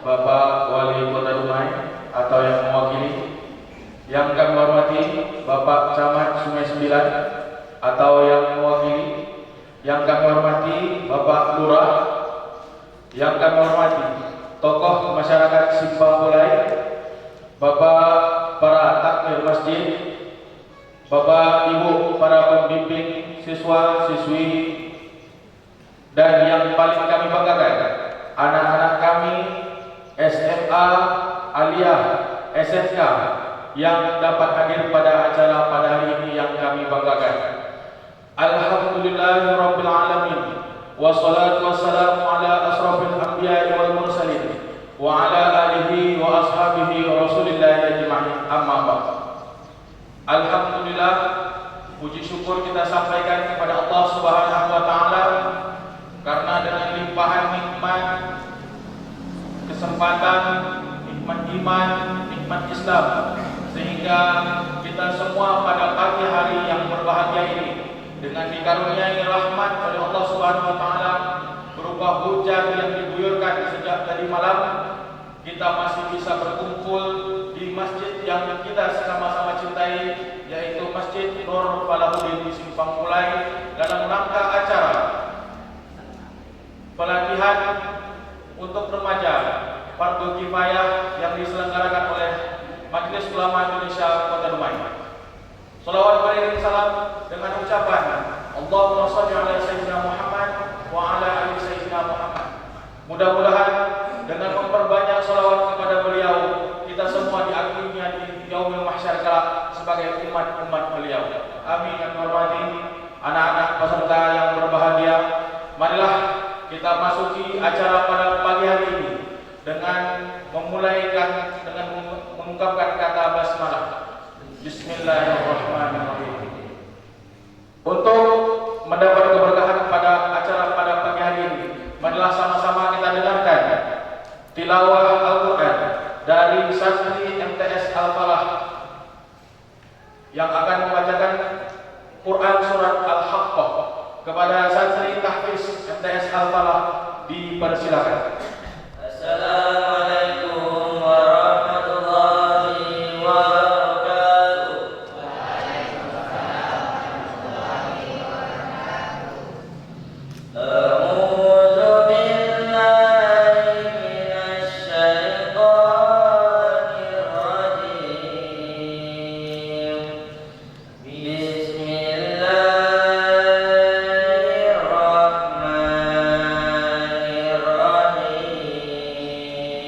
Bapak Wali Kota Dumai atau yang mewakili, yang kami hormati Bapak Camat Sungai Sembilan atau yang mewakili, yang kami hormati Bapak Lurah, yang kami hormati tokoh masyarakat Simpang Pulai, Bapak para takmir masjid, Bapak Ibu para pembimbing siswa siswi, dan yang paling kami banggakan anak-anak kami SMA, Aliyah, SMK yang dapat hadir pada acara pada hari ini yang kami banggakan. Alhamdulillahirabbil alamin. Wassalatu wassalamu ala asrofil anbiya'i wal mursalin wa ala alihi wa ashabihi rasulillahi ajma'in, amma ba'd. Alhamdulillah, puji syukur kita sampaikan kepada Allah Subhanahu wa taala karena dengan limpahan nikmat, kesempatan, nikmat iman, nikmat Islam, sehingga kita semua pada pagi hari yang berbahagia ini dengan dikaruniai rahmat oleh Allah Subhanahu wa taala berupa hujan yang diguyurkan sejak tadi malam, kita masih bisa berkumpul di masjid yang kita sama-sama cintai, yaitu Masjid Nur Falahuddin di Simpang Pulai, dalam rangka acara pelatihan untuk remaja Fardhu Kifayah yang diselenggarakan oleh Majelis Ulama Indonesia Kota Dumai. Salawat beriring salam dengan ucapan Allahumma shalli ala sayyidina Muhammad wa ala ali sayyidina Muhammad. Mudah-mudahan dengan memperbanyak salawat kepada beliau, kita semua diakui-Nya di yaumil mahsyar kelak sebagai umat-umat beliau. Amin. Yang hormati anak-anak peserta yang berbahagia, marilah kita masuki acara pada pagi hari ini dengan mengungkapkan kata basmalah. Bismillahirrahmanirrahim. Untuk mendapat keberkahan pada acara pada pagi hari ini, marilah sama-sama kita dengarkan tilawah Al-Quran dari santri MTS Al-Falah yang akan membacakan Quran surat Al-Haqqah. Kepada santri tahfiz MTS Al-Falah dipersilakan. Assalamualaikum warahmatullahi wabarakatuh. A'udzu billahi minasy syaithanir rajim. Bismillahirrahmanirrahim.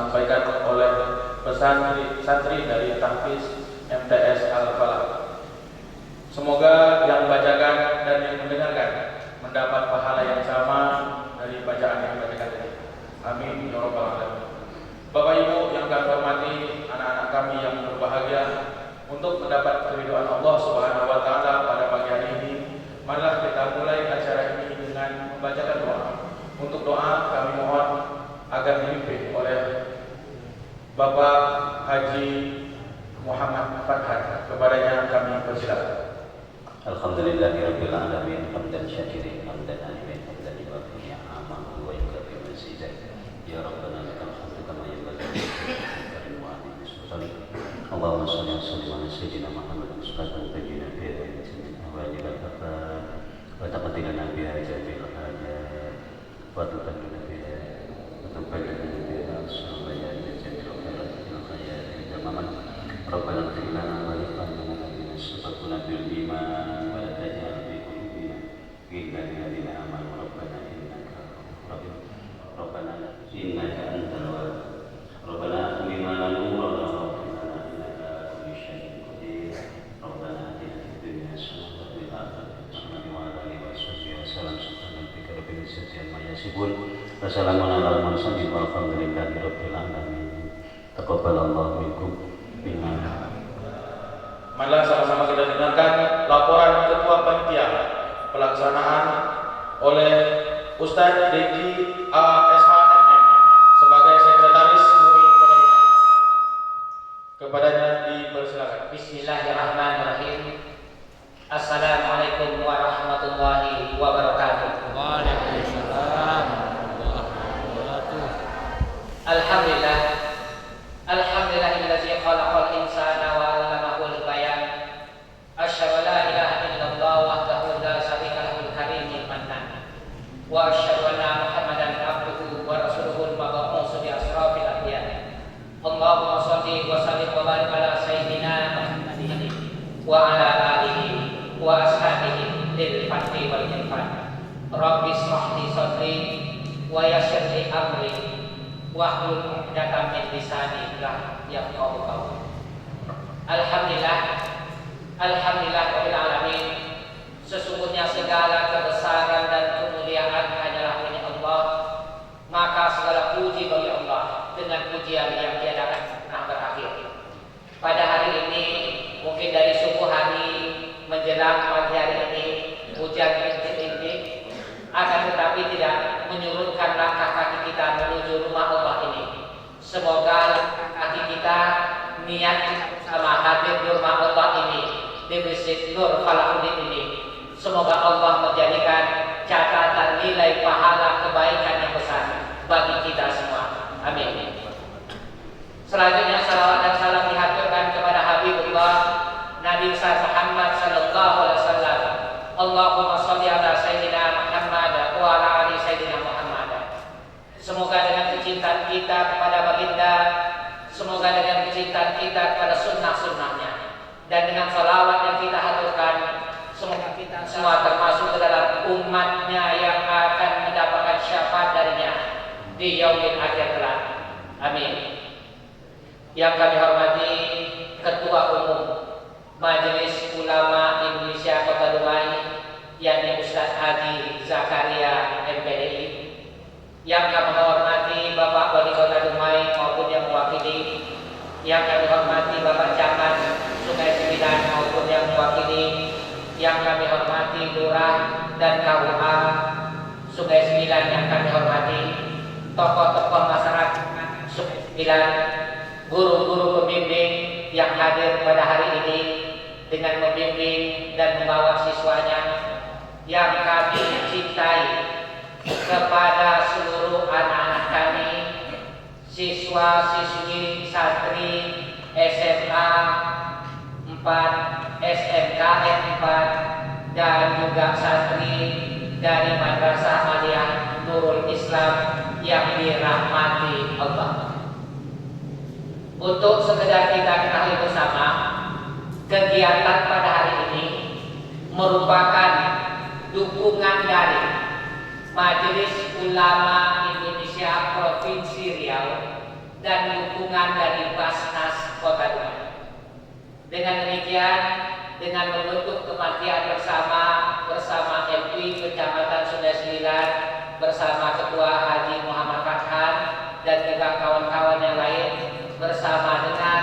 disampaikan oleh santri dari Tahfiz MTS Al-Falah. Semoga yang membacakan dan yang mendengarkan mendapat pahala yang sama dari bacaan yang dibacakan tadi. Amin ya rabbal alamin. Bapak Ibu yang kami hormati, anak-anak kami yang berbahagia, untuk mendapat keridhaan Allah Subhanahu wa taala pada pagi hari ini, marilah kita mulai acara ini dengan membacakan doa. Untuk doa kami mohon agar dipimpin oleh Bapak Haji Muhammad Fathan. Kepadanya kami persilakan. Alhamdulillahirabbil alamin hamdan syakirin hamdan alimin hamdan yuwaffi ni'amahu wa yukafi mazidah. Ya Rabbana lakal hamdu kama yanbaghi li karim wa alihi wasallam. Allahumma shalli wa sallim ala sayyidina Muhammadin sallallahu alaihi wa sallam min awajib al-afaq wa taqaddilana biha jami'al hajat wa tuqaddilana biha wa tuqaddilana biha as-sabayat jami'al khairat jamaman. Rabbana ighfir lana wa li ikhwanina alladhina sabaquna bil iman wa la taj'al fi qulubina ghillan lil ladzina amanu rabbana innaka ra'ufur rahim. Rabbana innaka antal wahhab. Rabbana atimna nurana wa ighfir lana innaka ala kulli syai'in qadir. Rabbana atina fid dunya hasanah wa fil akhirati hasanah wa qina adzabannar. Salam subhana rabbika rabbil izzati amma yasifun. Wassalamun alal mursalin walhamdulillahi rabbil alamin. Taqabbalallahu minkum. Marilah sama-sama kita dengarkan laporan Ketua Panitia pelaksanaan oleh Ustadz Deji ASHMM sebagai Sekretaris MUI Kota Dumai. Kepadanya dipersilakan. Bismillahirrahmanirrahim. Assalamualaikum warahmatullahi wabarakatuh. Waalaikumsalam warahmatullahi wabarakatuh. Alhamdulillah. Alhamdulillahillazi khalaqal insana wa 'allamahul bayan. Asyhadu an la ilaha illallah wahdahu la syarika lahul karimul mannan. Wa asyhadu anna Muhammadan abduhu wa rasuluhul mab'uts bi asrafil anbiya. Allahumma shalli wa sallim wa barik ala sayyidina Muhammadin wa ala alihi wa ashabihi lil fathi wal infan. Rabbi shrah li sadri wa yassir li amri wahlul 'uqdatam min lisani yafqahu qawli. Alhamdulillah rabbil alamin. Sesungguhnya segala kebesaran dan kemuliaan hanyalah milik Allah. Maka segala puji bagi Allah dengan pujian yang tiada pernah berakhir. Pada hari ini, mungkin dari subuh hari menjelang pagi hari ini, hujan rintik-rintik, akan tetapi tidak menyurutkan langkah kaki kita menuju rumah Allah ini. Semoga langkah kaki kita niat sama hadir di rumah Allah ini, di Masjid Nur Falahuddin ini. Semoga Allah menjadikan catatan nilai pahala kebaikan yang besar bagi kita semua. Amin. Selanjutnya salawat dan salam dihaturkan kepada Habibullah Nabi Muhammad sallallahu alaihi wasallam. Allahumma shalli ala sayyidina Muhammad wa ala ali sayyidina Muhammad. Semoga dengan kecintaan kita kepada baginda, semoga dengan kecintaan kita kepada sunnah-sunnahnya, dan dengan salawat yang kita haturkan, semoga kita semua termasuk ke dalam umatnya yang akan mendapatkan syafaat darinya di yaumil akhir kelak. Amin. Yang kami hormati Ketua Umum Majelis Ulama Indonesia Kota Dumai, yakni Ustadz Haji Zakaria MPDI. Yang kami hormati Bapak Wali Kota Dumai maupun yang mewakili. Yang kami hormati Bapak Camat Sungai Sembilan maupun yang mewakili. Yang kami hormati Lurah dan KUH Sungai Sembilan yang kami hormati. Tokoh-tokoh masyarakat Sungai Sembilan, guru-guru pembimbing yang hadir pada hari ini dengan membimbing dan membawa siswanya yang kami cintai, kepada seluruh anak-anak kami, siswa-siswi santri SMA 4, SMKN 4, dan juga santri dari Madrasah Aliyah Nurul Islam yang dirahmati Allah. Untuk sekedar kita ketahui bersama, kegiatan pada hari ini merupakan dukungan dari Majelis Ulama Indonesia Provinsi Riau dan dukungan dari Basnas Kota Dumai. Dengan demikian, dengan membentuk kematian bersama MPI Kecamatan Sungai Sembilan bersama Ketua Haji Muhammad Fathan dan juga kawan-kawan yang lain bersama dengan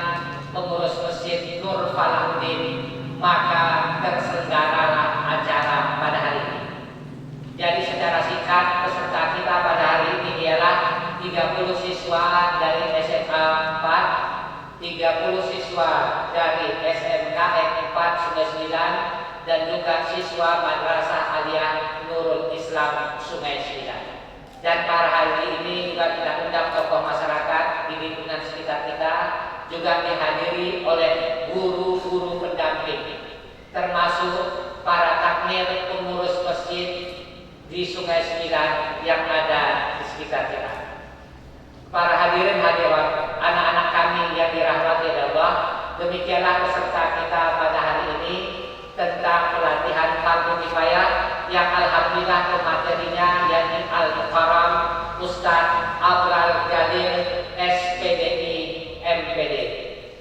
pengurus masjid Nur Falahuddin, maka terselenggaralah acara pada hari ini. Jadi secara singkat peserta kita pada hari ini ialah 30 siswa dari SMA 4, 30 siswa dari SMK N4 Sungai Sembilan, dan juga siswa Madrasah Aliyah Nurul Islam Sungai Sembilan. Dan pada hari ini juga kita undang tokoh masyarakat di lingkungan sekitar kita, juga dihadiri oleh guru-guru pendamping, termasuk para takmir pengurus masjid di Sungai Sembilan yang ada di sekitar kita. Para hadirin hadirat, anak-anak kami yang dirahmati Allah, demikianlah peserta kita pada hari ini tentang pelatihan fardu kifayah yang alhamdulillah pematerinya yakni Al-Mukarram Ustadz Abdul Gadir SPDI MPD.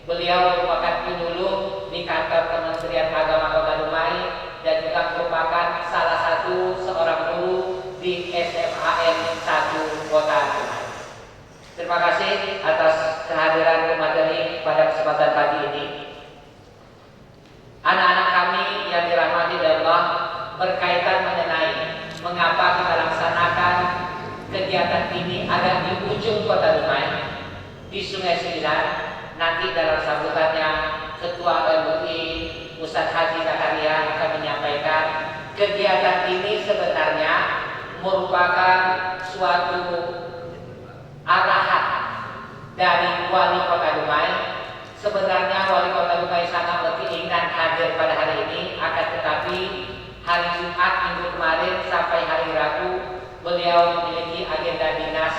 Beliau merupakan penyuluh di kantor Kementerian Agama Kota Dumai dan juga merupakan salah satu seorang guru di SMAN 1 Kota Dumai. Terima kasih atas kehadiran pemateri pada kesempatan pagi ini. Anak-anak kami yang dirahmati Allah, berkaitan mengenai mengapa kita laksanakan kegiatan ini ada di ujung Kota Dumai, di Sungai Sembilan. Nanti dalam sambutannya Ketua MUI Ustadz Haji Zakaria akan menyampaikan kegiatan ini sebenarnya merupakan suatu arahan dari Wali Kota Dumai. Sebenarnya Wali Kota Dumai sangat berkeinginan hadir pada hari ini, akan tetapi hari Jumat minggu kemarin sampai hari Rabu beliau memiliki agenda dinas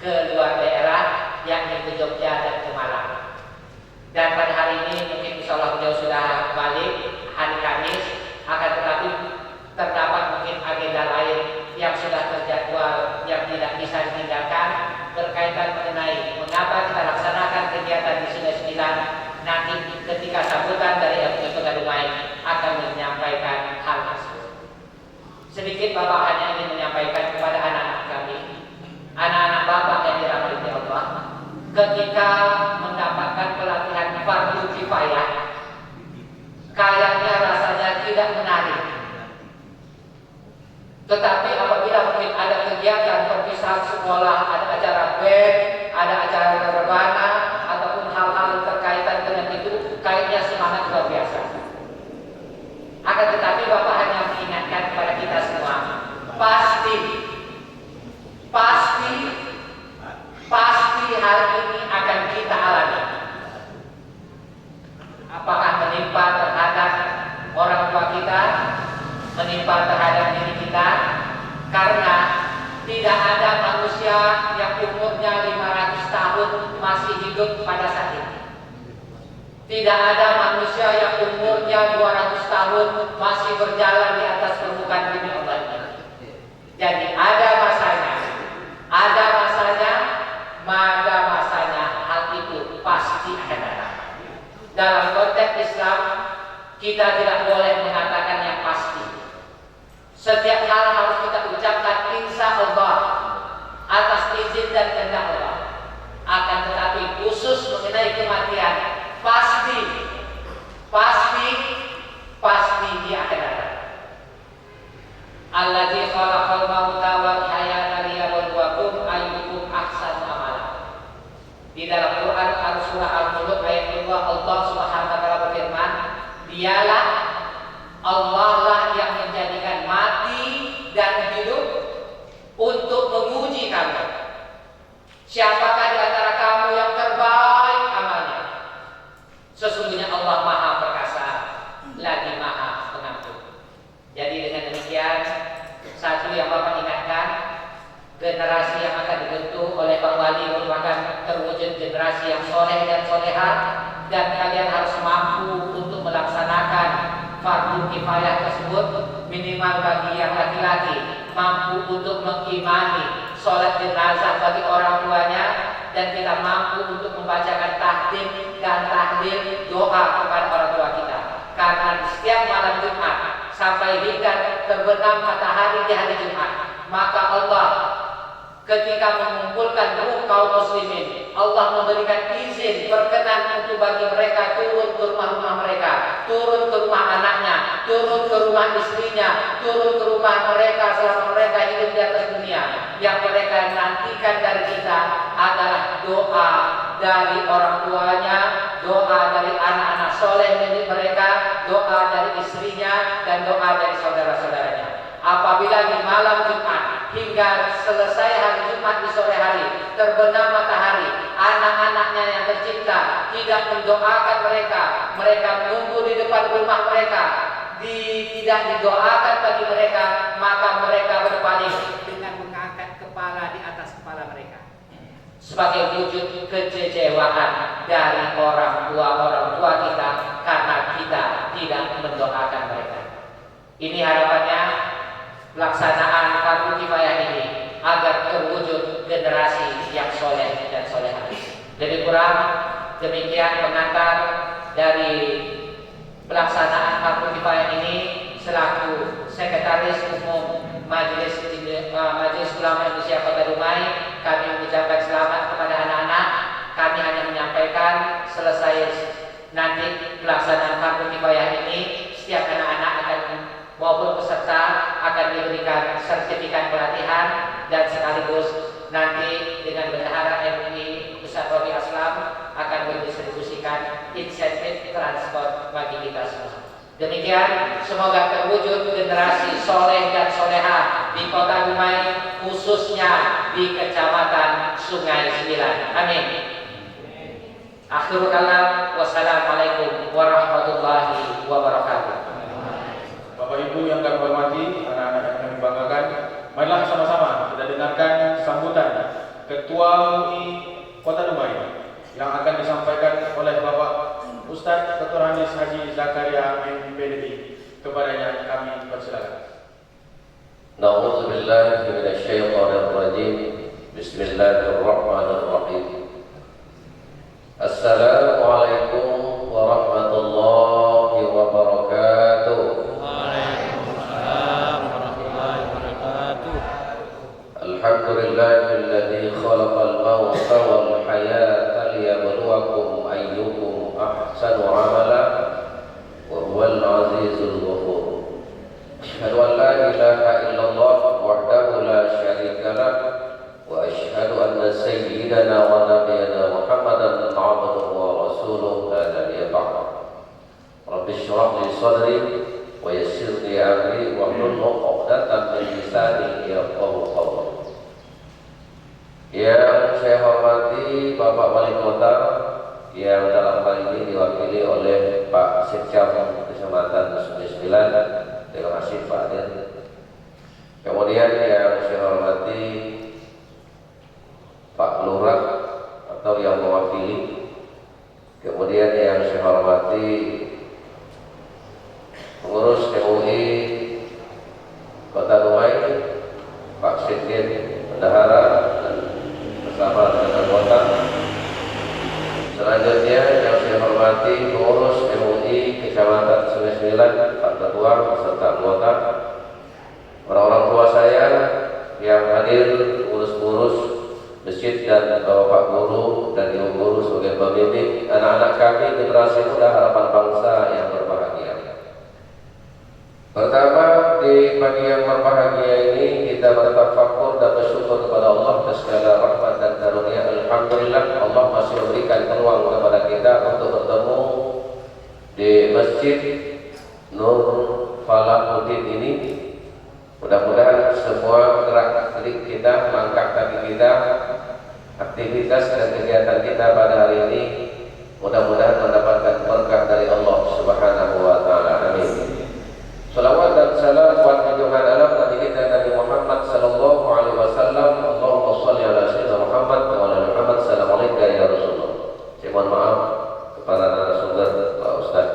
ke luar daerah, yakni ke Jogja dan ke Malang. Dan pada hari ini mungkin insya Allah beliau sudah balik hari Kamis, akan tetapi terdapat mungkin agenda lain yang sudah terjadwal yang tidak bisa ditinggalkan berkaitan mengenai mengapa kita laksanakan kegiatan di Sungai Sembilan. Nanti ketika sambutan dari MUI Kota Dumai akan menyampaikan hal tersebut. Sedikit Bapak hanya ingin menyampaikan kepada anak-anak kami, anak-anak Bapak yang dirahmati Allah, ketika mendapatkan pelatihan fardu kifayah, kayaknya rasanya tidak menarik. Tetapi apabila mungkin ada kegiatan perpisahan sekolah, ada acara band, ada acara rebana, ataupun hal-hal terkaitan dengan itu, kayaknya semangat luar biasa. Akan tetapi Bapak hanya mengingatkan kepada kita semua, pasti hal ini akan kita alami. Apakah menimpa terhadap orang tua kita, menimpa terhadap diri kita, karena tidak ada manusia yang umurnya 500 tahun masih hidup pada saat ini. Tidak ada manusia yang umurnya 200 tahun masih berjalan di atas permukaan bumi Allah ini. Jadi ada masanya hal itu pasti akan datang. Dalam konteks Islam, kita tidak boleh mengatakan yang pasti. Setiap hal harus kita ucapkan insya Allah atas izin dan kehendak Allah. Akan tetapi khusus mengenai kematian, pasti dia akan datang. Alladzi khalaqal mauta wal hayata liyabluwakum ayyukum ahsanu amala. Di dalam Quran Surah Al-Mulk ayat 2 Allah Subhanahu wa taala berfirman, dialah Allah lah yang menjadikan mati dan hidup untuk menguji kamu. Siapakah di antara kamu yang terbaik amalnya? Sesungguhnya Allah Maha Perkasa lagi Maha Pengampun. Jadi dengan demikian, satu yang Bapak ingatkan, generasi yang akan dibentuk oleh Pak Wali merupakan terwujud generasi yang soleh dan soleha, dan kalian harus mampu untuk melaksanakan fardu kifayah tersebut. Minimal bagi yang laki-laki mampu untuk mengimani sholat jenazah bagi orang tuanya, dan kita mampu untuk membacakan tahdim dan tahlil doa kepada orang tua kita. Karena di setiap malam Jumat sampai hingga terbenam matahari di hari Jumat, maka Allah ketika mengumpulkan ruh kaum muslimin, Allah memberikan izin berkenan untuk bagi mereka turun ke rumah-rumah mereka, turun ke rumah anaknya, turun ke rumah istrinya, turun ke rumah mereka selama mereka hidup di atas dunia. Yang mereka nantikan dari kita adalah doa dari orang tuanya, doa dari anak-anak soleh milik mereka, doa dari istrinya, dan doa dari saudara-saudaranya. Apabila di malam Jumat hingga selesai hari Jumat di sore hari terbenam matahari, anak-anaknya yang tercipta tidak mendoakan mereka, mereka menunggu di depan rumah mereka, tidak didoakan bagi mereka, maka mereka berpaling dengan mengangkat kepala di atas kepala mereka sebagai wujud kekecewaan dari orang tua kita karena kita tidak mendoakan mereka. Ini harapannya pelaksanaan fardu kifayah ini agar terwujud generasi yang soleh dan solehah. Lebih kurang demikian pengantar dari pelaksanaan fardu kifayah ini selaku Sekretaris Umum Majelis Ulama Indonesia Kota Dumai. Kami mengucapkan selamat kepada anak-anak. Kami hanya menyampaikan selesai nanti pelaksanaan fardu kifayah ini, setiap anak-anak akan maupun peserta akan diberikan sertifikat pelatihan, dan sekaligus nanti dengan bendahara MUI Ustaz Robi Aslam akan mendistribusikan insentif transport bagi kita semua. Demikian, semoga terwujud generasi soleh dan solehah di Kota Dumai, khususnya di Kecamatan Sungai Sembilan. Amin. Akhirul kalam, wassalamualaikum warahmatullahi wabarakatuh. Bapak Ibu yang kami hormati, anak-anak yang kami banggakan, marilah sama-sama kita dengarkan sambutan Ketua MUI Kota Dumai yang akan disampaikan oleh Bapak Ustadz Dr. Hanis Haji Zakaria MPDB. Kepadanya kami persilakan. Na'udzubillahi minasyaitonir rajim. Bismillahirrahmanirrahim. Assalamualaikum warahmatullahi wabarakatuh. Waalaikumsalam warahmatullahi wabarakatuh. Alhamdulillahilladzi khalaqal mauta wal hayata liyabluwakum ayyukum ahsanu amala wa huwal azizul ghafur. Asyhadu an la ilaha illallah wahdahu la syarika lah wa asyhadu anna sayyidana wa nabiyyana Muhammadan abduhu wa rasuluhu la nabiyya ba'da. Rabbi shrah li sadri wa yassir li amri wa hlul 'uqdatam min lisani yafqahu qawli. Yang saya hormati Bapak Wali Kota yang dalam hal ini diwakili oleh Pak Sekcam Kecamatan Sungai Sembilan, terima kasih Pak Adil. Kemudian yang saya hormati Pak Lurah atau yang mewakili. Kemudian yang saya hormati pengurus MUI Kota Dumai, Pak Sekjen Bendahara dan bersama dengan anggota. Selanjutnya yang saya hormati pengurus MUI Kecamatan Sungai Sembilan, Pak Ketua beserta anggota, orang-orang tua saya yang hadir, pengurus-pengurus masjid dan bapak guru dan ibu guru sebagai pembimbing, anak-anak kami generasi muda harapan bangsa yang berbahagia. Pertama, di pagi yang berbahagia ini kita bertafakur dan bersyukur kepada Allah atas segala rahmat dan karunia. Alhamdulillah, Allah masih memberikan peluang kepada kita untuk bertemu di Masjid Nur Falahuddin ini. Mudah-mudahan semua gerak-gerik kita, langkah kaki kita, aktivitas dan kegiatan kita pada hari ini mudah-mudahan mendapatkan berkah dari Allah Subhanahu wa taala. Amin. Salawat dan salam buat junjungan alam Nabi kita Nabi Muhammad sallallahu alaihi wasallam. Allahumma shalli ala sayyidina Muhammad wa ala ali Muhammad. Assalamualaikum ya Rasulullah. Saya mohon maaf kepada narasumber Pak Ustaz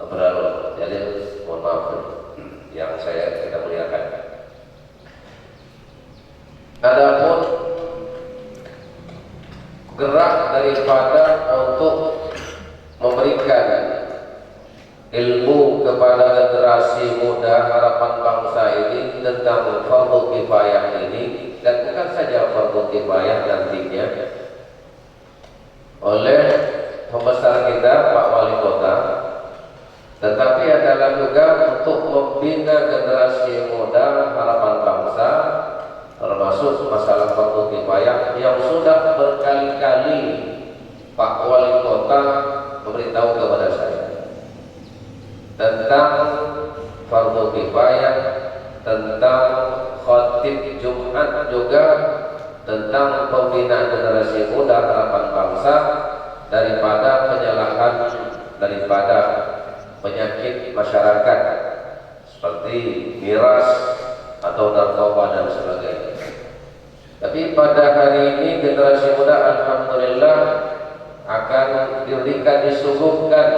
Abdul Jalil, mohon maaf yang saya tidak muliakan. gerak daripada untuk memberikan ilmu kepada generasi muda harapan bangsa ini tentang fardu kifayah ini, dan bukan saja fardu kifayah nantinya oleh pembesar kita Pak Wali Kota, tetapi adalah juga untuk membina generasi muda harapan bangsa, termasuk masalah fardu kifayah yang sudah berkali-kali Pak Wali Kota memberitahu kepada saya tentang fardu kifayah, tentang khatib Jumat, juga tentang pembinaan generasi muda harapan bangsa daripada penyalahan, daripada penyakit masyarakat seperti miras atau narkoba dan sebagainya. Tapi pada hari ini generasi muda alhamdulillah akan diberikan, disuguhkan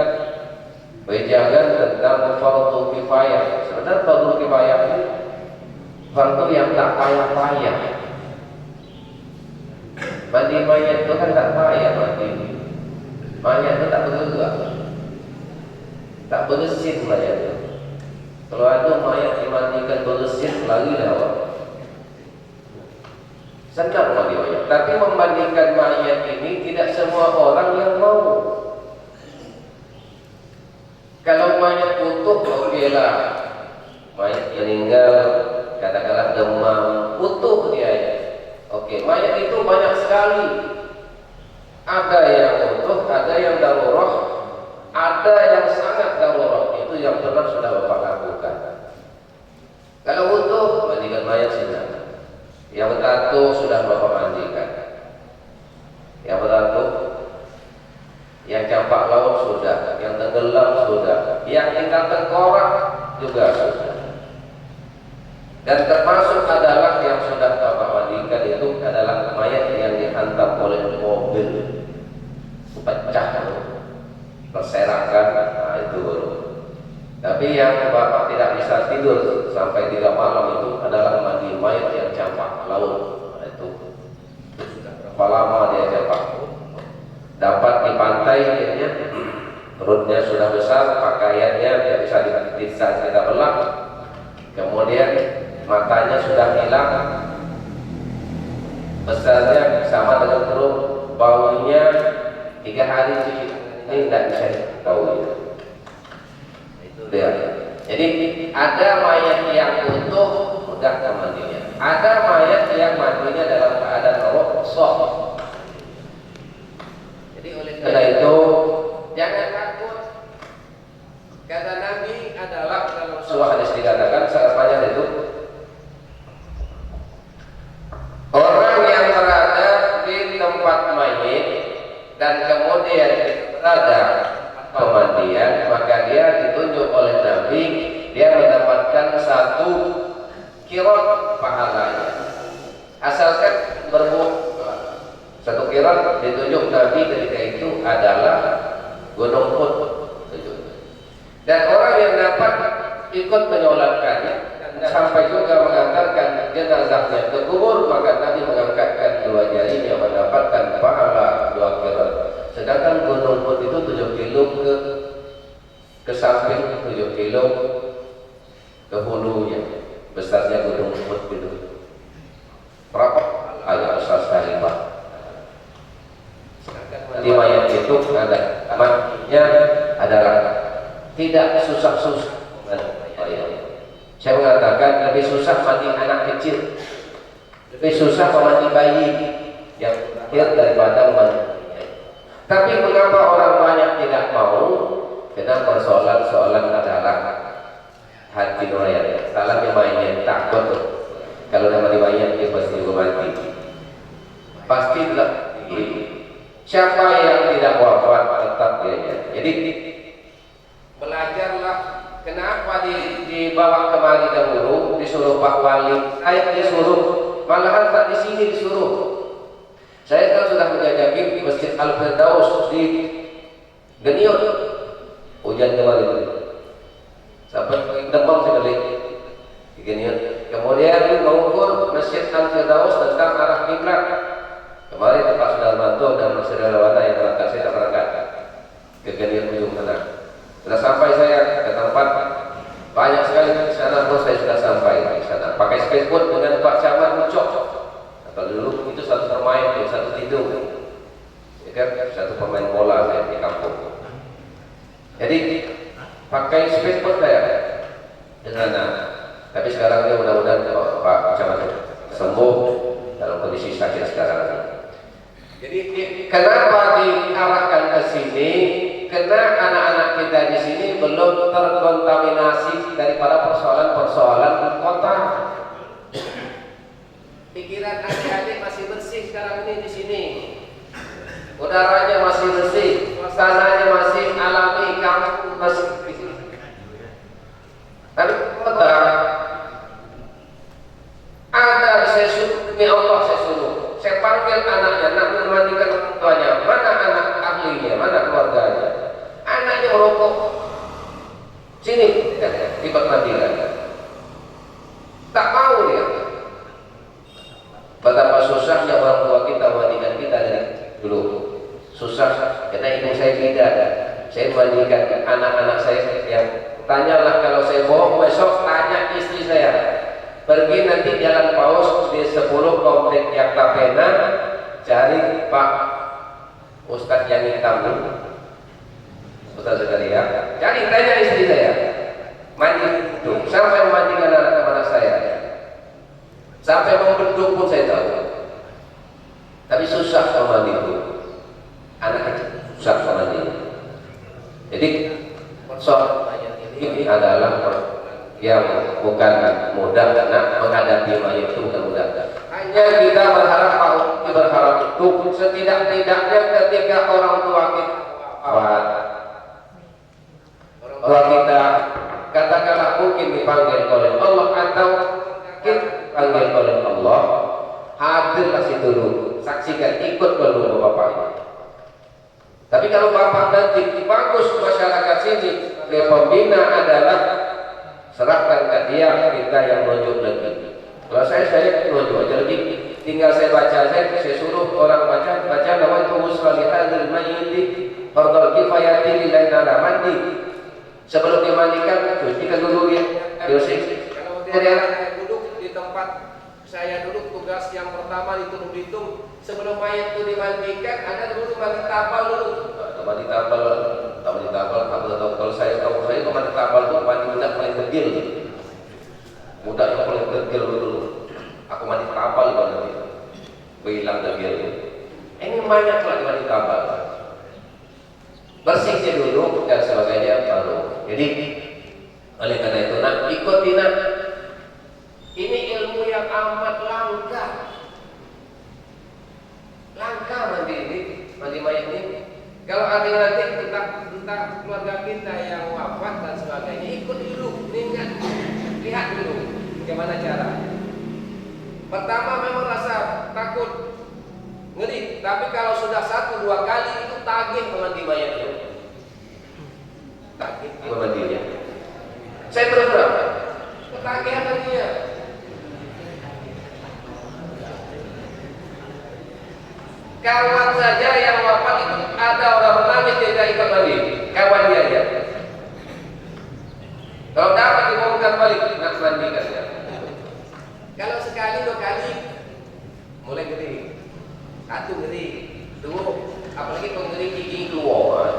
wejangan tentang fardu kifayah. Sebenarnya fardu kifayah ini fardu yang tak payah-payah. Mandi mayat itu kan tak payah mandi. Mayat itu tak bergerak, tak bersin mayat itu. Kalau ada mayat dimandikan bersin, lagi dah awak. Senang mandi mayat. Tapi memandikan mayat ini tidak semua orang yang mau. Kalau mayat utuh, okeylah. Mayat meninggal, katakanlah demam, utuh dia. Okey, mayat itu banyak sekali. Ada yang utuh, ada yang darurat, ada yang sangat darurat. Itu yang pernah sudah Bapak lakukan. Kalau utuh, mandikan mayat sudah. Yang bertato sudah Bapak mandikan. Yang bertato, yang campak laut sudah, yang tenggelam sudah, yang tinggal tengkorak juga sudah. Dan termasuk adalah yang sudah Bapak mandikan itu adalah mayat yang dihantam oleh mobil, pecah, berserakan, nah itu baru. Tapi yang Bapak tidak bisa tidur sampai 3 malam itu adalah mandi mayat yang campak laut. Nah, itu berapa lama dia campak? Dapat di pantai dia, perutnya sudah besar, pakaiannya tidak bisa kita belah, kemudian matanya sudah hilang, besarnya sama dengan perut, baunya 3 hari cuci ini tidak bisa tahu. Itu dia. Jadi ada mayat yang utuh mudah mandinya, ada mayat yang mandinya dalam keadaan rosoh. Karena itu jangan takut. Kata Nabi adalah dalam sebuah hadis dikatakan sepanjang itu, orang yang berada di tempat mayit dan kemudian berada pemandian, maka dia ditunjuk oleh Nabi, dia mendapatkan 1 kirot pahalanya. Asalkan berbuat 1 kirot ditunjuk Nabi ketika itu adalah Gunung Uhud. Dan orang yang dapat ikut menyolatkannya sampai juga mengantarkan jenazahnya ke kubur, maka Nabi mengangkatkan 2 jarinya mendapatkan pahala 2 kirot. Sedangkan Gunung Uhud itu 7 kilo ke samping, 7 kilo ke hulunya. Besarnya Gunung Uhud itu. Berapa? Agak besar sekali, Pak. Di mayat itu ada matinya adalah tidak susah-susah. Saya mengatakan lebih susah mati anak kecil, lebih susah mati bayi yang lahir daripada mati. Tapi mengapa orang banyak tidak mau? Karena persoalan-soalan adalah hati nurani. Salahnya mayat takut. Kalau nama mayat dia pasti juga mati. Pasti tidak. Siapa yang tidak wafat tetap dia. Jadi belajarlah. Kenapa dibawa kemari dahulu, disuruh Pak Wali, saya disuruh, malahan tak di sini disuruh. Saya kan sudah menjajaki di Masjid Al-Firdaus di Geniot, hujan kemarin, sampai demam sekali di Geniot. Kemudian mengukur Masjid Al-Firdaus tentang arah kiblat, Kemarin Pak Sudarmanto dan Mas Relawana yang berangkat, saya tak berangkat ke Genian ujung sana. Sudah sampai saya ke tempat, banyak sekali di sana pun saya sudah sampai di sana. Pakai speedboat dengan Pak Camat Ucok. Atau dulu itu satu bermain, satu tidur. Ya kan, satu pemain bola saya di kampung. Jadi pakai speedboat saya dengan tapi sekarang ini mudah-mudahan Pak Camat sembuh dalam kondisi sakit sekarang ini. Jadi kenapa diarahkan ke sini? Karena anak-anak kita di sini belum terkontaminasi daripada persoalan-persoalan kota. Pikiran adik-adik masih bersih sekarang ini di sini. Udaranya masih bersih, suasananya masih alami, kampung masih bersih. Tapi kota ada saya suruh, demi Allah saya suruh. Saya panggil anaknya, nak memandikan orang tuanya. Mana anak ahlinya, mana keluarganya? Anaknya merokok. Sini, tiba mandikan. Tak mau dia. Betapa susahnya orang tua kita memandikan kita dari dulu. Susah, karena ibu saya tidak. Saya memandikan anak-anak saya yang tanyalah kalau saya bohong besok tanya istri saya. Pergi nanti Jalan Paus di 10 komplek yang Tapena, cari Pak Ustadz yang hitam, Ustadz Zakaria. Cari, tanya istri saya, mandi itu sampai memandikan anak-anak saya, sampai membendung pun saya tahu. Tapi susah memandi itu, anak kecil susah memandi. Jadi persoalan ini adalah yang bukan mudah, karena menghadapi mayat itu bukan mudah. Hanya kita berharap, berharap itu setidak-tidaknya ketika orang tua kita wafat, orang tua kita katakanlah mungkin dipanggil oleh Allah atau kita dipanggil oleh Allah, hadirlah situ dulu, saksikan, ikut dulu bapak ini. Tapi kalau bapak nanti bagus masyarakat sini, dia pembina adalah serahkan ke dia, kita yang menunjuk lagi. Kalau saya menunjuk aja lebih. Tinggal saya baca, saya suruh orang baca nama itu muslihatul mayyiti fardhu kifayati lillahi ta'ala mandi. Sebelum dimandikan, cucikan dulu ya. Bersih. Kalau dia duduk di tempat saya duduk, tugas yang pertama diturun hitung sebelum mayat itu dimandikan, ada dulu mandi tapal dulu. Mandi tapal, kalau saya itu mandi tapal itu mandi muda paling kecil. Muda yang paling kecil dulu. Aku mandi tapal itu nanti. Bilang kecil. Ini banyak lah di mandi tapal. Bersihnya dulu dan sebagainya baru. Jadi oleh karena itu nak ikuti nak. Ini ilmu yang amat langka. Langka mandi ini, mandi mayat ini. Kalau ada nanti tentang keluarga kita yang wafat dan sebagainya, ikut dulu, lihat dulu bagaimana caranya. Pertama memang rasa takut, ngeri. Tapi kalau sudah 1-2 kali itu tagih memandi mayatnya. Tagih memandinya. Saya terus terang, ketagihan nantinya. Kawan saja yang wafat itu ada orang menangis tidak ikut mandi, kawan dia aja. Kalau dapat dibongkar balik, nak mandikan ya. Kalau sekali 2 kali, mulai ngeri. 1 ngeri, 2, apalagi pengeri gigi keluar.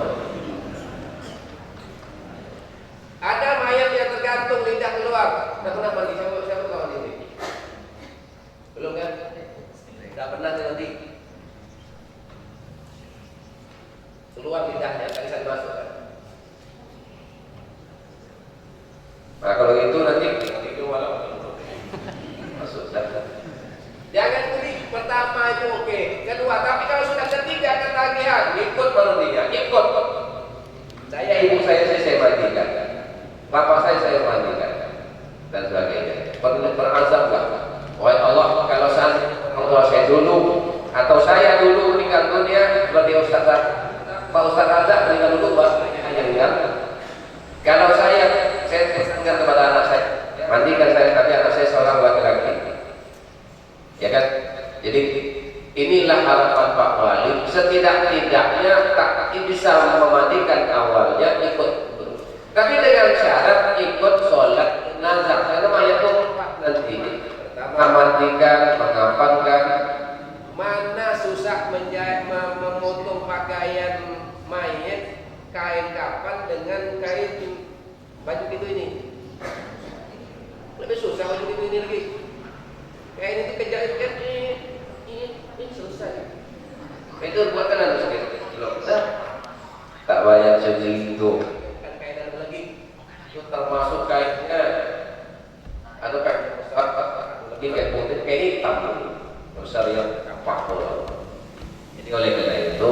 Ada mayat yang tergantung lidah keluar. Tidak pernah mandi, siapa kawan ini? Belum kan? Tidak pernah nanti. Keluar lidahnya, tak bisa dimasukkan. Nah kalau itu nanti keluar masuk dah. Jangan beri pertama itu oke, kedua, tapi kalau sudah ketiga ketagihan, ikut baru dia, ikut. Saya ibu saya mandikan, bapak saya mandikan, dan sebagainya. Berazamlah, wahai Allah, kalau saya dulu atau saya dulu meninggal dunia seperti Ustaz Pak Ustaz Razak meninggal dulu, kalau saya pesankan kepada anak saya, mandikan saya, tapi anak saya seorang laki-laki, ya kan? Jadi Inilah harapan Pak Wali. Setidak-tidaknya tak bisa memandikan awalnya ikut, tapi dengan syarat ikut sholat jenazah. Karena mayat itu nanti memandikan, mengapankan. Mana susah memotong pakaian mayat, kain kapan dengan kain baju itu ini. Lebih susah baju itu ini lagi. Kain itu kejahit kan ini susah. Itu buatkan harus belum tak banyak segitu. Kan kain ada lagi. Itu termasuk kainnya atau kain besar lagi kain putih, kain hitam besar yang kapal. Jadi oleh karena itu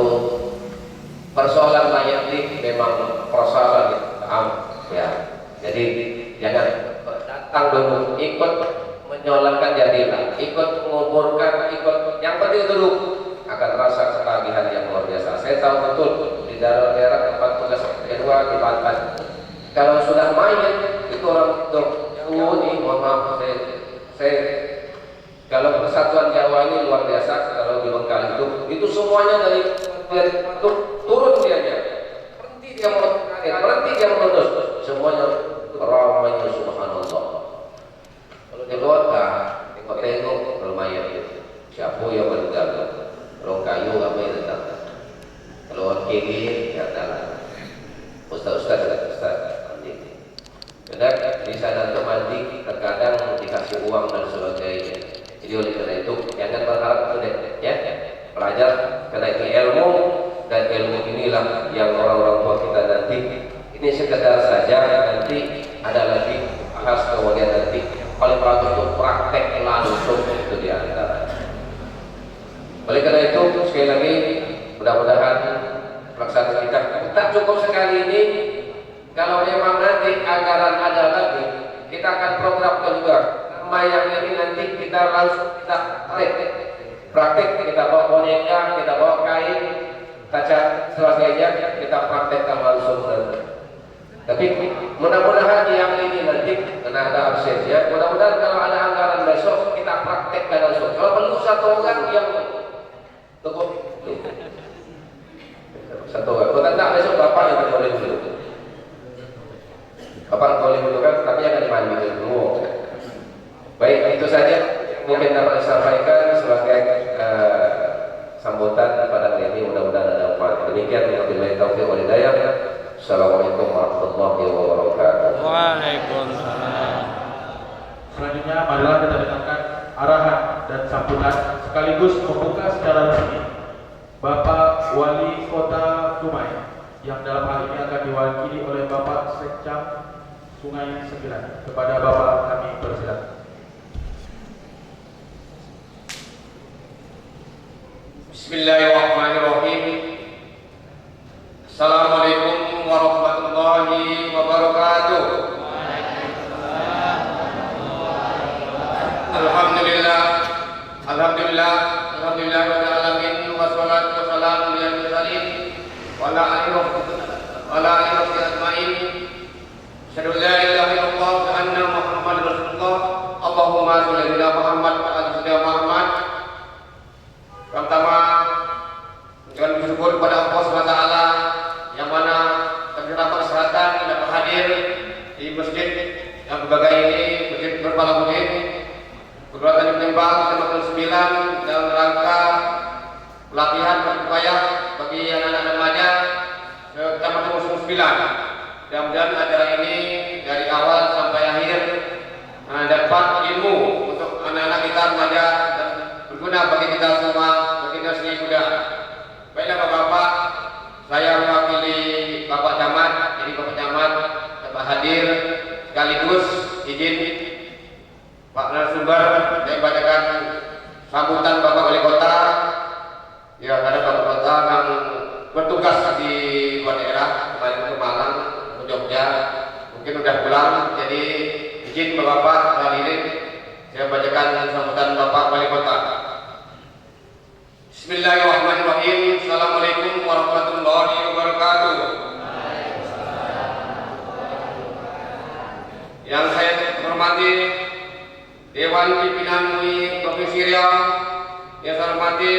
persoalan mayat ini memang persoalan yang ya. Jadi jangan datang dulu ikut menyolatkan jadilah, ikut menguburkan, ikut yang penting dulu akan rasa ketagihan yang luar biasa. Saya tahu betul di daerah tempat tugas kedua di Banten. Kalau sudah mayat itu orang ini mohon maaf saya kalau persatuan Jawa ini luar biasa. Kalau di Bengkali itu semuanya dari turun dianya, berhenti dia menuntut semuanya ramainya subhanallah. Kalau di kota tengok kalau mayat itu siapa yang meninggal, kalau kayu apa yang datang, kalau orang kiri ya datang ustaz mandi. Karena di sana untuk mandi terkadang dikasih uang dan sebagainya. Jadi oleh karena itu jangan berharap ya pelajar karena itu ilmu, dan ilmu inilah yang orang-orang tua kita nanti ini sekedar saja, nanti ada lagi bahas kemudian nanti paling bagus itu praktek langsung itu di antara. Oleh karena itu sekali lagi mudah-mudahan pelaksanaan kita tak cukup sekali ini. Kalau memang nanti anggaran ada lagi, kita akan programkan juga. Mayang ini nanti kita langsung kita praktek, kita bawa boneka, kita bawa kain, kaca sebagainya, kita praktekkan langsung nanti. Tapi mudah-mudahan yang ini nanti karena ada absennya, mudah-mudahan kalau ada anggaran besok kita praktekkan langsung. Kalau perlu satu orang yang cukup satu orang, bukan tak besok bapak yang boleh dulu. Bapak boleh dulu kan, tapi jangan dimandi dulu. Baik, itu saja mungkin dapat disampaikan sebagai sambutan pada hari ini. Mudah-mudahan ada manfaat. Demikian wabillahi taufiq wal hidayah. Assalamualaikum warahmatullahi wabarakatuh. Waalaikumsalam. Selanjutnya marilah kita dengarkan arahan dan sambutan sekaligus membuka secara resmi Bapak Wali Kota Dumai yang dalam hal ini akan diwakili oleh Bapak Sekcam Sungai Sembilan. Kepada Bapak kami persilakan. Bismillahirrahmanirrahim. Assalamualaikum warahmatullahi wabarakatuh. Alhamdulillah rabbil alamin, wassalatu wassalamu ala mursalin wa ala alihi ajmain. Asyhadu an la ilaha illallah wa anna Muhammadar Rasulullah. Allahumma shalli ala Muhammad wa ala ali Muhammad. Pertama, dengan bersyukur kepada Allah SWT yang mana terdapat kesehatan dapat hadir di masjid yang berbagai ini, masjid Berpalahudin Perguruan Menembak Kecamatan 9 dalam rangka pelatihan berupaya bagi anak-anak remaja Kecamatan 9. Mudah-mudahan acara ini dari awal sampai akhir dapat ilmu untuk anak-anak kita remaja dan berguna bagi kita semua, bagi generasi muda. Baiklah Bapak-bapak, saya mewakili Bapak Camat, jadi Bapak Camat dapat hadir sekaligus izin Pak narasumber saya bacakan sambutan Bapak Wali Kota. Ya, karena Bapak Kota yang bertugas di luar daerah, kemarin ke Malang, ke Jogja, mungkin udah pulang, jadi izin Bapak hadirin saya bacakan sambutan Bapak Wali Kota. Bismillahirrahmanirrahim. Assalamualaikum warahmatullahi wabarakatuh. Yang saya hormati Dewan Pimpinan MUI Provinsi Riau, yang saya hormati hormati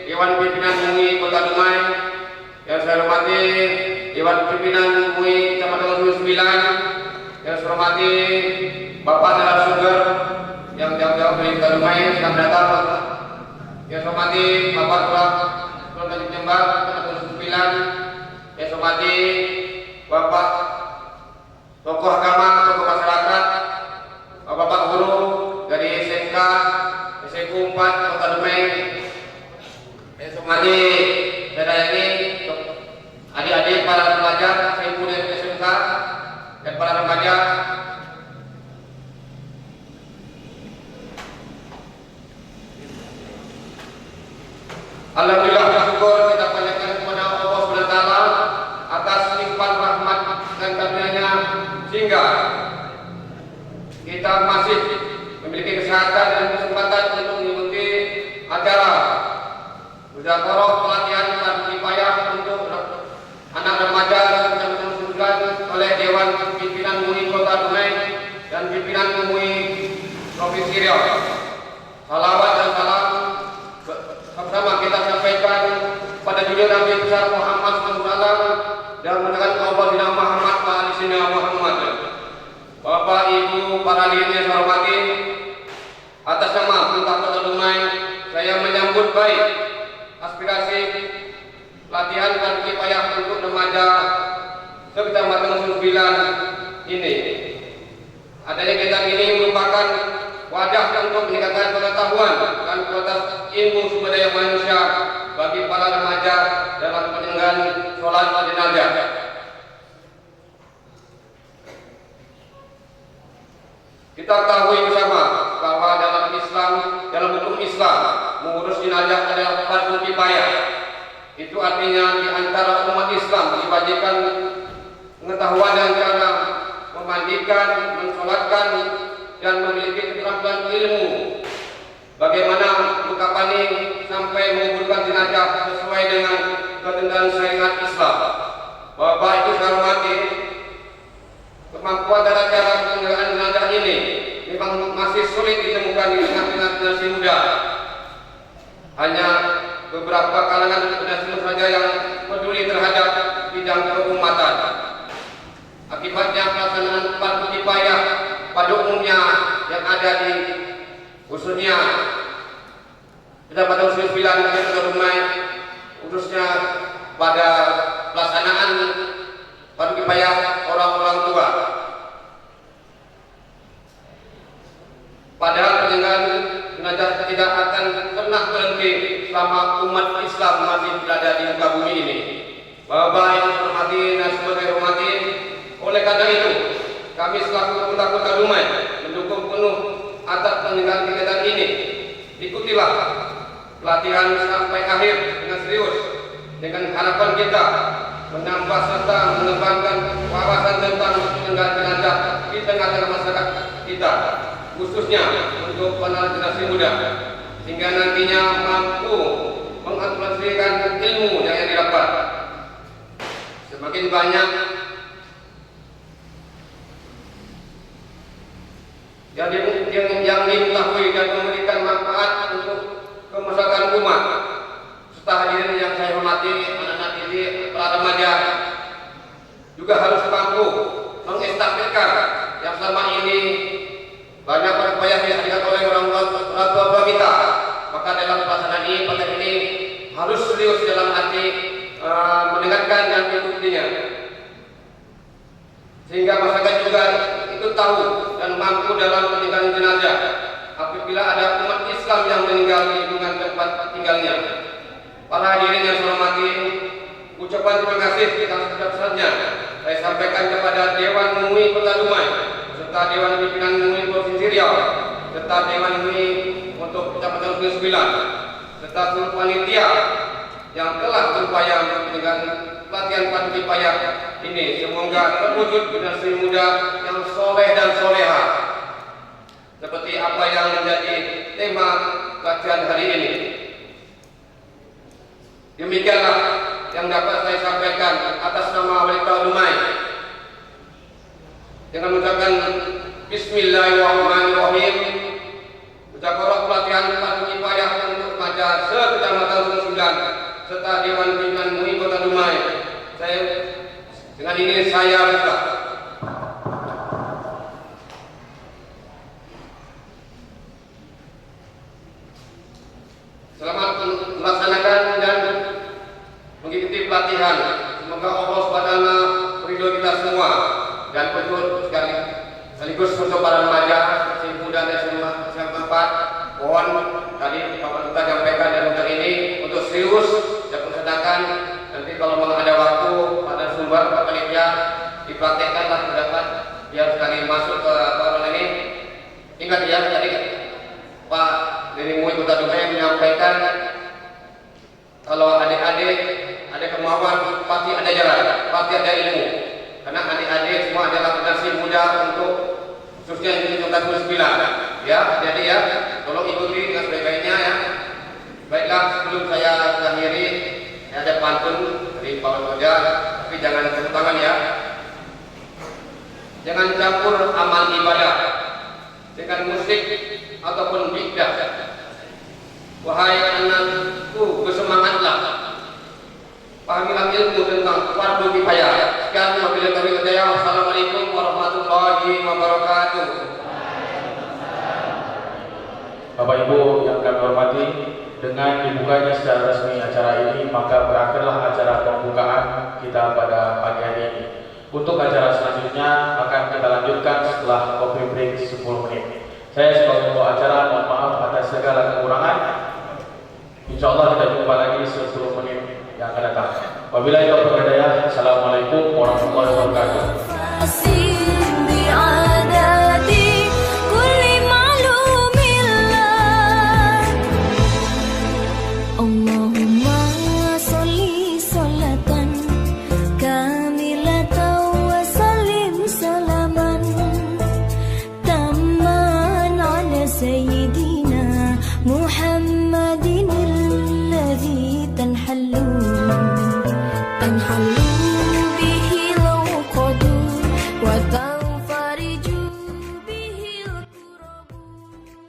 Dewan Pimpinan MUI Kota Dumai, yang saya hormati Dewan Pimpinan MUI Kecamatan 9, yang saya hormati Bapak narasumber yang jauh-jauh dari Kota Dumai sedang datang, yang saya hormati Bapak Kelurahan Tanjung Jembal Kecamatan 9, yang saya hormati Bapak tokoh agama, tokoh masyarakat, Bapak guru dari SMK, SMK 4 Kota Dumai, Somadi, saya ini adik-adik para pelajar SMK dan SMK dan para remaja. Alhamdulillah, bersyukur kita panjatkan kepada Allah SWT atas limpahan rahmat dan karunia-Nya sehingga kita masih memiliki kesehatan dan kesempatan untuk mengikuti acara Muzakarah pelatihan dan kifayah untuk anak remaja yang diselenggarakan oleh Dewan Pimpinan MUI Kota Dumai dan Pimpinan MUI Provinsi Riau. Salawat dan salam bersama kita sampaikan pada junjungan Nabi besar Muhammad SAW dan mendengar Allah Nabi Muhammad wa alisina Muhammad. Bapak, Ibu, para hadirin yang saya hormati, atas nama Pemerintah Kota Dumai, saya menyambut baik aspirasi latihan dan kifayah untuk remaja Kecamatan 9 ini. Adanya kegiatan ini merupakan wadah untuk meningkatkan pengetahuan dan kualitas ilmu sumber daya manusia bagi para remaja dalam penyelenggaraan sholat jenazah. Kita ketahui bersama bahwa dalam Islam, dalam hukum Islam, mengurus jenazah adalah fardu kifayah. Itu artinya di antara umat Islam dibagikan pengetahuan dan cara memandikan, mensolatkan, dan memiliki keterampilan ilmu bagaimana mengkapani sampai menguburkan jenazah sesuai dengan ketentuan syariat Islam. Bapak Ibu saya hormati, kemampuan dan cara penyelenggaraan jenazah ini memang masih sulit ditemukan di tengah-tengah generasi muda. Hanya beberapa kalangan generasi muda saja yang peduli terhadap bidang keumatan. Akibatnya pelaksanaan fardu kifayah pada umumnya yang ada di khususnya Kecamatan 9 Kota Dumai, khususnya pada pelaksanaan fardu kifayah orang-orang tua. Padahal penyelenggaraan jenazah tidak akan pernah berhenti selama umat Islam masih berada di muka bumi ini. Bapak yang hormati dan semua saya hormati, oleh karena itu kami selaku Pemerintah Kota Dumai mendukung penuh atas penyelenggaraan kegiatan ini. Ikutilah pelatihan sampai akhir dengan serius, dengan harapan kita menambah serta mengembangkan wawasan tentang penyelenggaraan jenazah di tengah-tengah masyarakat kita, khususnya untuk para generasi muda, sehingga nantinya mampu mengaplikasikan ilmu yang didapat. Semakin banyak yang diketahui dan memberikan manfaat untuk kemaslahatan umat. Serta hadirin yang saya hormati, anak-anak didik, para remaja juga harus mampu mengestafetkan yang selama ini banyak upaya yang dilakukan oleh orang tua kita. Maka dalam pelaksanaan ini, pada ini harus serius dalam arti mendengarkan dan mengikutinya, sehingga masyarakat juga itu tahu dan mampu dalam peninggalan jenazah apabila ada umat Islam yang meninggal di lingkungan tempat tinggalnya. Para hadirin yang saya hormati, ucapan terima kasih kita sebesar-besarnya saya sampaikan kepada Dewan MUI Kota Dumai, serta Dewan Pimpinan MUI Provinsi Riau, serta Dewan MUI untuk Kecamatan 9, serta seluruh panitia yang telah berupaya dengan pelatihan fardu kifayah ini. Semoga terwujud generasi muda yang soleh dan soleha, seperti apa yang menjadi tema pelatihan hari ini. Demikianlah yang dapat saya sampaikan atas nama Wali Kota Dumai dengan mengucapkan Bismillahirrahmanirrahim. Muzakarah pelatihan fardu kifayah untuk remaja serta Dewan Pimpinan MUI Kota Dumai. Dengan ini saya buka. Selamat melaksanakan dan mengikuti pelatihan. Semoga Allah SWT meridhoi kita semua dan betul sekaligus untuk para remaja, si muda dan semua tempat. Mohon tadi Bapak Duta menyampaikan dan untuk ini untuk serius dan persediaan. Nanti kalau memang ada waktu pada sumber panitia dipraktekkanlah terdapat biar sekali masuk ke apa ini. Ingat ya, tadi Pak dari MUI Kota Dumai menyampaikan kalau adik-adik ada kemauan pasti ada jalan, pasti ada ilmu. Karena adik-adik semua adalah generasi muda untuk khususnya yang di Kota 29. Ya, jadi ya, tolong ikuti dengan sebaik-baiknya ya. Baiklah, sebelum saya akhiri ada pantun dari Pak Wajah, tapi jangan tepuk tangan ya. Jangan campur amal ibadah dengan musik ataupun bid'ah. Wahai anakku, bersemangatlah, pahamilah ilmu tentang fardu kifayah. Sekian wabillahi taufiq wal hidayah. Wassalamualaikum warahmatullahi wabarakatuh. Bapak Ibu yang kami hormati, dengan dibukanya secara resmi acara ini, maka berakhirlah acara pembukaan kita pada pagi hari ini. Untuk acara selanjutnya akan kita lanjutkan setelah coffee break 10 menit. Saya sebagai pembawa acara mohon maaf atas segala kekurangan. Insya Allah kita jumpa lagi 10 menit yang akan datang. Wabillahi taufiq wal hidayah. Assalamualaikum warahmatullahi wabarakatuh. سيدنا محمد